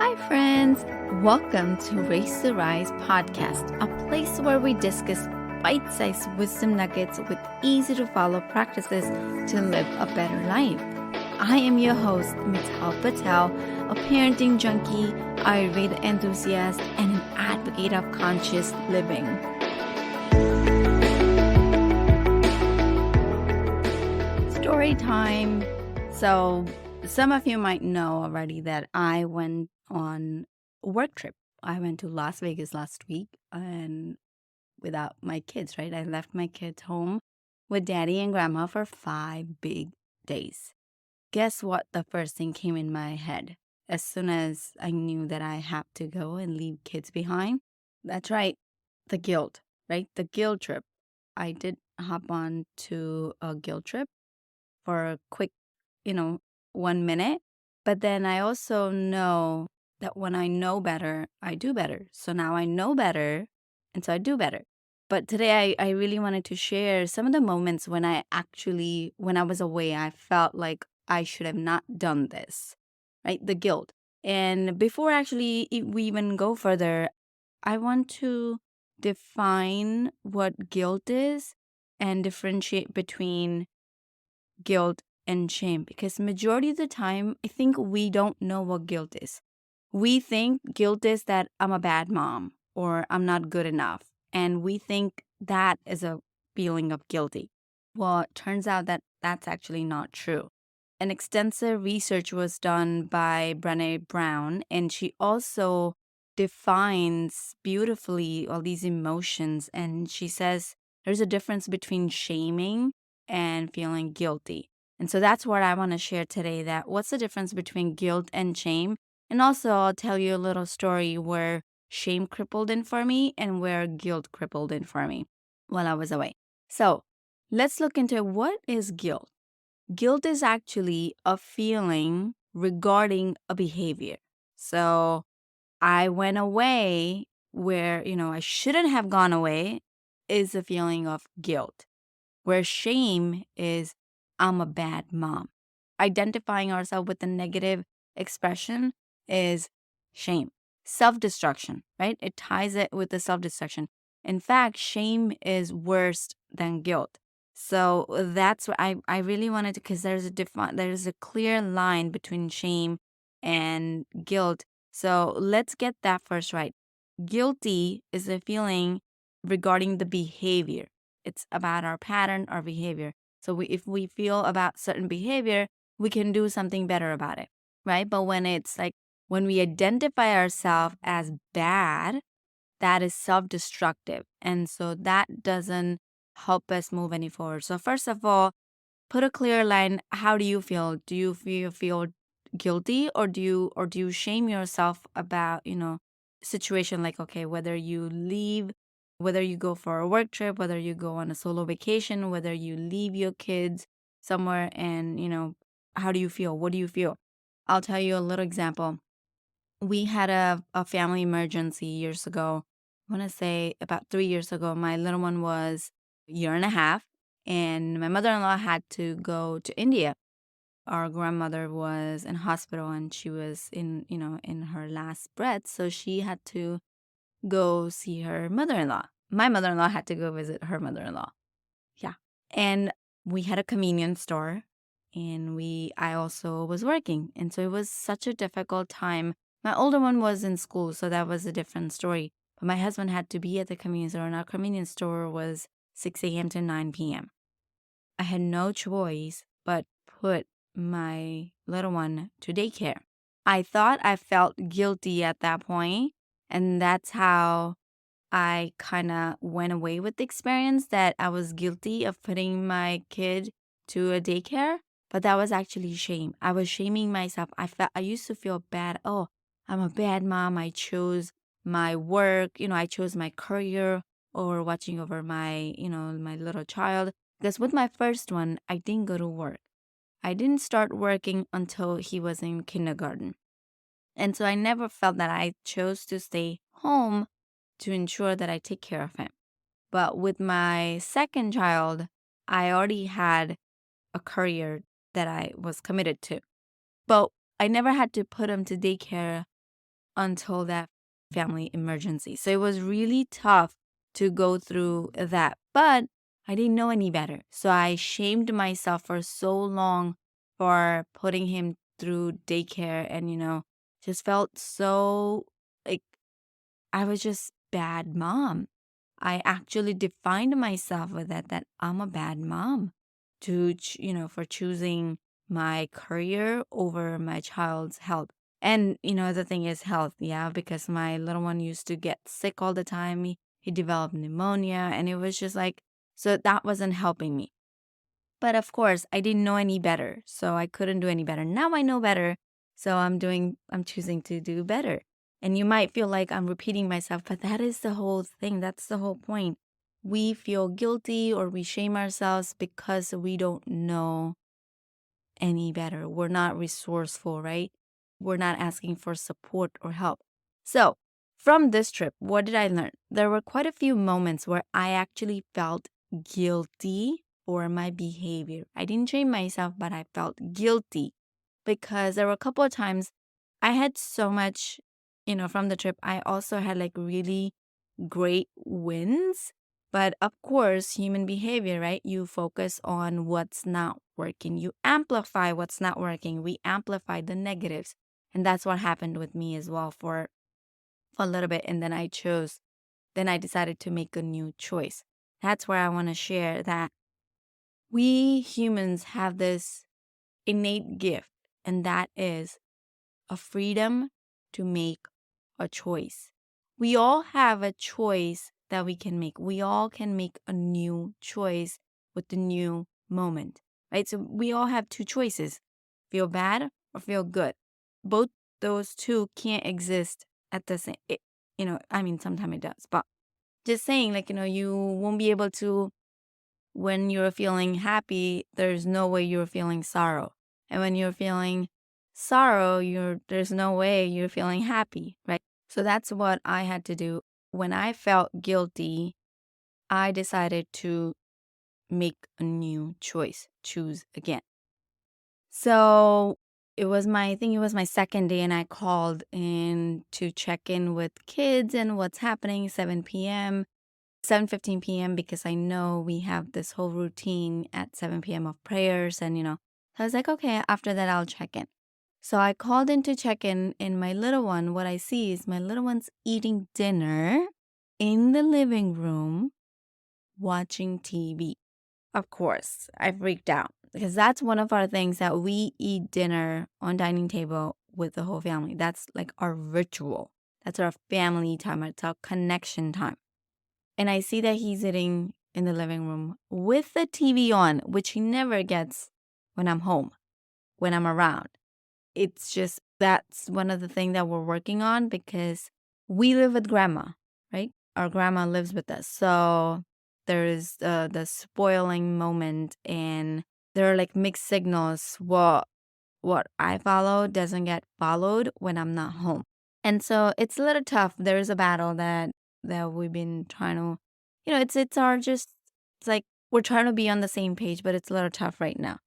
Hi, friends. Welcome to Race to Rise podcast, a place where we discuss bite sized wisdom nuggets with easy to follow practices to live a better life. I am your host, Mital Patel, a parenting junkie, Ayurveda enthusiast, and an advocate of conscious living. Story time. So, some of you might know already that I went on a work trip. I went to Las Vegas last week and without my kids, right? I left my kids home with daddy and grandma for 5 big days. Guess what? The first thing came in my head as soon as I knew that I have to go and leave kids behind. That's right, the guilt, right? The guilt trip. I did hop on to a guilt trip for a quick, 1 minute. But then I also know that when I know better, I do better. So now I know better, and so I do better. But today I really wanted to share some of the moments when when I was away, I felt like I should have not done this, right? The guilt. And before we even go further, I want to define what guilt is and differentiate between guilt and shame, because majority of the time I think we don't know what guilt is. We think guilt is that I'm a bad mom or I'm not good enough, and we think that is a feeling of guilty. Well, it turns out that that's actually not true. An extensive research was done by Brené Brown, and she also defines beautifully all these emotions, and she says there's a difference between shaming and feeling guilty. And so that's what I want to share today, that what's the difference between guilt and shame. And also I'll tell you a little story where shame crippled in for me and where guilt crippled in for me while I was away. So let's look into what is guilt. Guilt is actually a feeling regarding a behavior. So I went away where, I shouldn't have gone away is a feeling of guilt, where shame is I'm a bad mom. Identifying ourselves with the negative expression is shame. Self destruction, right? It ties it with the self destruction. In fact, shame is worse than guilt. So that's what I really wanted to, because there's a clear line between shame and guilt. So let's get that first right. Guilty is a feeling regarding the behavior. It's about our pattern, our behavior. So if we feel about certain behavior, we can do something better about it, right? But when we identify ourselves as bad, that is self-destructive. And so that doesn't help us move any forward. So first of all, put a clear line. How do you feel? Do you feel guilty, or do you shame yourself about, situation like, okay, whether you go for a work trip, whether you go on a solo vacation, whether you leave your kids somewhere, and, how do you feel? What do you feel? I'll tell you a little example. We had a family emergency years ago. I want to say about 3 years ago. My little one was a year and a half, and my mother-in-law had to go to India. Our grandmother was in hospital, and she was in her last breath, so she had to go see her mother-in-law. My mother-in-law had to go visit her mother-in-law. Yeah. And we had a convenience store, and I also was working. And so it was such a difficult time. My older one was in school, so that was a different story. But my husband had to be at the convenience store, and our convenience store was 6 a.m. to 9 p.m. I had no choice but put my little one to daycare. I thought I felt guilty at that point, and that's how I kind of went away with the experience, that I was guilty of putting my kid to a daycare, but that was actually shame. I was shaming myself. I used to feel bad. Oh, I'm a bad mom. I chose my work, I chose my career over watching over my little child. Because with my first one, I didn't go to work. I didn't start working until he was in kindergarten. And so I never felt that I chose to stay home to ensure that I take care of him. But with my second child, I already had a career that I was committed to. But I never had to put him to daycare until that family emergency. So it was really tough to go through that. But I didn't know any better. So I shamed myself for so long for putting him through daycare and, just felt so like I was just bad mom. I actually defined myself with that I'm a bad mom for choosing my career over my child's health. And the thing is health, yeah, because my little one used to get sick all the time. He developed pneumonia and it was just like so that wasn't helping me. But of course, I didn't know any better, so I couldn't do any better. Now I know better, so I'm choosing to do better. And you might feel like I'm repeating myself, but that is the whole thing. That's the whole point. We feel guilty or we shame ourselves because we don't know any better. We're not resourceful, right? We're not asking for support or help. So, from this trip, what did I learn? There were quite a few moments where I actually felt guilty for my behavior. I didn't shame myself, but I felt guilty because there were a couple of times I had so much, from the trip. I also had like really great wins. But of course, human behavior, right? You focus on what's not working. You amplify what's not working. We amplify the negatives. And that's what happened with me as well for a little bit. And then I decided to make a new choice. That's where I want to share that we humans have this innate gift, and that is a freedom to make a choice. We all have a choice that we can make. We all can make a new choice with the new moment, right? So we all have two choices, feel bad or feel good. Both those two can't exist at the same, I mean, sometimes it does, but just saying, like, you won't be able to when you're feeling happy, there's no way you're feeling sorrow. And when you're feeling sorrow, there's no way you're feeling happy, right? So that's what I had to do. When I felt guilty, I decided to make a new choice, choose again. So I think it was my second day, and I called in to check in with kids and what's happening, 7 p.m. 7:15 p.m. because I know we have this whole routine at 7 p.m. of prayers and so I was like, okay, after that I'll check in. So I called in to check in my little one. What I see is my little one's eating dinner in the living room watching TV. Of course, I freaked out because that's one of our things that we eat dinner on dining table with the whole family. That's like our ritual. That's our family time. It's our connection time. And I see that he's sitting in the living room with the TV on, which he never gets when I'm home, when I'm around. It's just that's one of the things that we're working on because we live with grandma, right? Our grandma lives with us. So there is the spoiling moment and there are like mixed signals. What I follow doesn't get followed when I'm not home. And so it's a little tough. There is a battle that we've been trying to, it's our just it's like we're trying to be on the same page, but it's a little tough right now.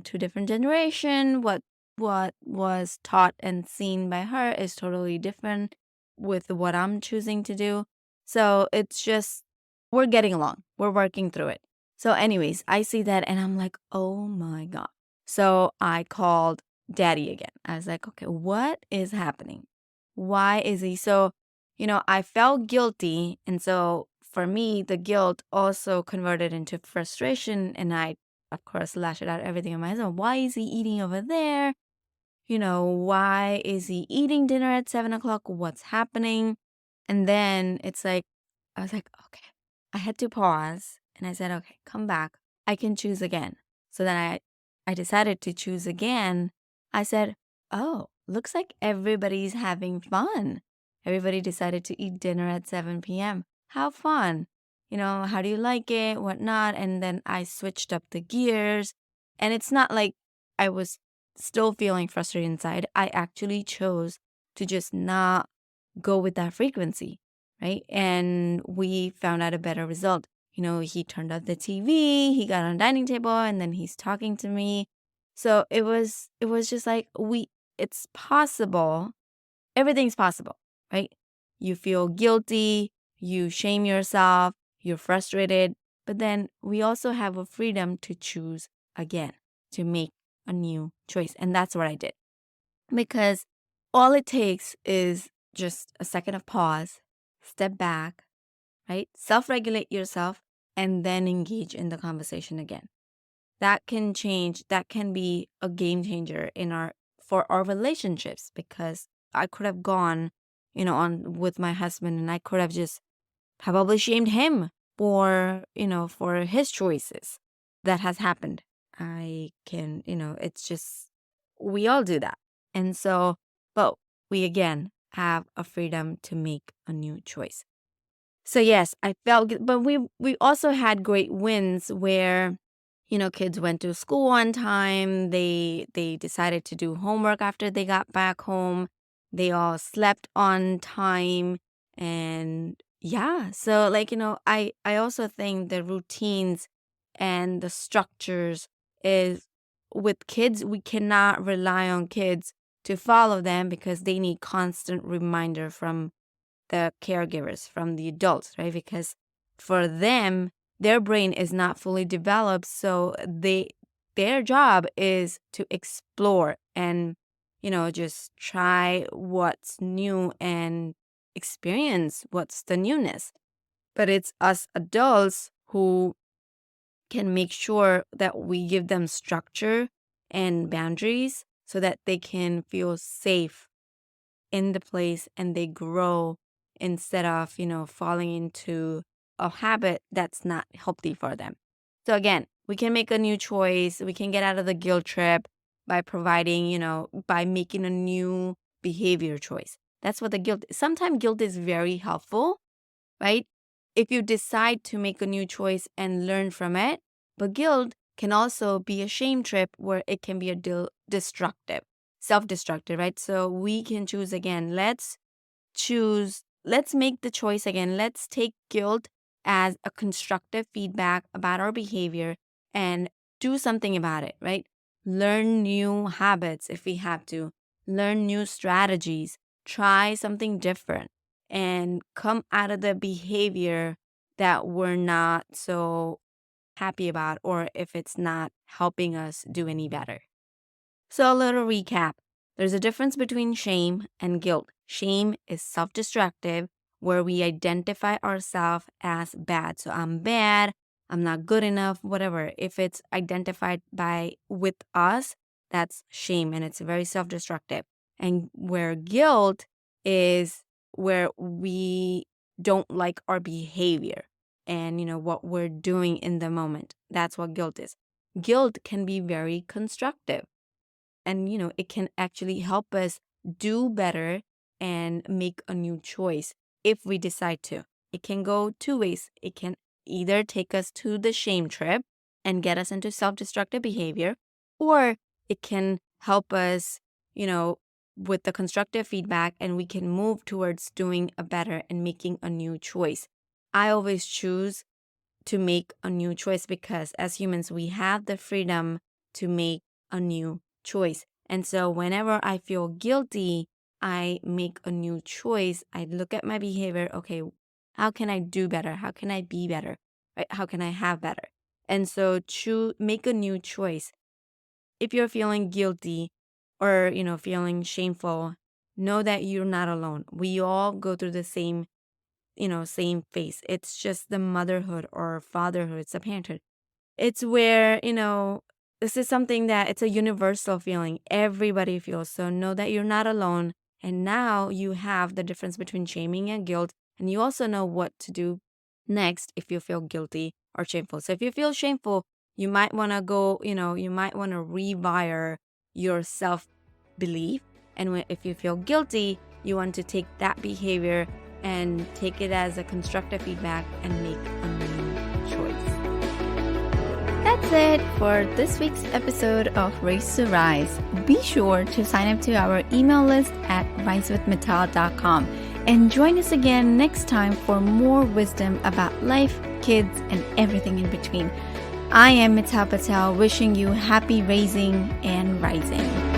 Two different generation. What was taught and seen by her is totally different with what I'm choosing to do. So it's just we're getting along. We're working through it. So, anyways, I see that and I'm like, oh my God. So I called daddy again. I was like, okay, what is happening? Why is he so, I felt guilty. And so for me, the guilt also converted into frustration. And I, of course, lashed it out everything on my own. Why is he eating over there? Why is he eating dinner at 7 o'clock? What's happening? And then it's like, I was like, okay, I had to pause and I said, okay, come back. I can choose again. So then I decided to choose again. I said, oh, looks like everybody's having fun. Everybody decided to eat dinner at 7 p.m. How fun. How do you like it? Whatnot. And then I switched up the gears. And it's not like I was still feeling frustrated inside. I actually chose to just not go with that frequency, right? And we found out a better result. He turned off the TV, he got on the dining table, and then he's talking to me. So it was just like it's possible everything's possible, right? You feel guilty, you shame yourself, you're frustrated, but then we also have a freedom to choose again, to make a new choice. And that's what I did. Because all it takes is just a second of pause, step back, right? Self-regulate yourself, and then engage in the conversation again. That can change, that can be a game changer for our relationships, because I could have gone, on with my husband, and I could have just probably shamed him for his choices. That has happened. It's just, we all do that. And so, but we again have a freedom to make a new choice. So yes, I felt, but we also had great wins where, kids went to school on time. They decided to do homework after they got back home. They all slept on time. And yeah, so I also think the routines and the structures is, with kids, we cannot rely on kids to follow them, because they need constant reminder from the caregivers, from the adults, right? Because for them, their brain is not fully developed, so their job is to explore and just try what's new and experience what's the newness. But it's us adults who can make sure that we give them structure and boundaries so that they can feel safe in the place and they grow, instead of, falling into a habit that's not healthy for them. So again, we can make a new choice. We can get out of the guilt trip by by making a new behavior choice. That's what the guilt is. Sometimes guilt is very helpful, right? If you decide to make a new choice and learn from it. But guilt can also be a shame trip where it can be a destructive, self-destructive, right? So we can choose again. Let's make the choice again. Let's take guilt as a constructive feedback about our behavior and do something about it, right? Learn new habits if we have to, learn new strategies, try something different, and come out of the behavior that we're not so happy about, or if it's not helping us do any better. So a little recap. There's a difference between shame and guilt. Shame is self-destructive, where we identify ourselves as bad. So I'm bad, I'm not good enough, whatever. If it's identified with us, that's shame, and it's very self-destructive. And where guilt is where we don't like our behavior and what we're doing in the moment. That's what guilt is. Guilt can be very constructive, and it can actually help us do better and make a new choice if we decide to. It can go two ways. It can either take us to the shame trip and get us into self-destructive behavior, or it can help us with the constructive feedback, and we can move towards doing a better and making a new choice. I always choose to make a new choice, because as humans, we have the freedom to make a new choice. And so whenever I feel guilty, I make a new choice. I look at my behavior. Okay, how can I do better? How can I be better? Right? How can I have better? And so make a new choice. If you're feeling guilty or, feeling shameful, know that you're not alone. We all go through the same phase. It's just the motherhood or fatherhood. It's the parenthood. It's where, this is something that it's a universal feeling. Everybody feels. So know that you're not alone. And now you have the difference between shaming and guilt. And you also know what to do next if you feel guilty or shameful. So if you feel shameful, you might want to go, you might want to rewire your self-belief. And if you feel guilty, you want to take that behavior and take it as a constructive feedback and make a new choice. That's it for this week's episode of Race to Rise. Be sure to sign up to our email list at risewithmittal.com and join us again next time for more wisdom about life, kids, and everything in between. I am Mittal Patel, wishing you happy raising and rising.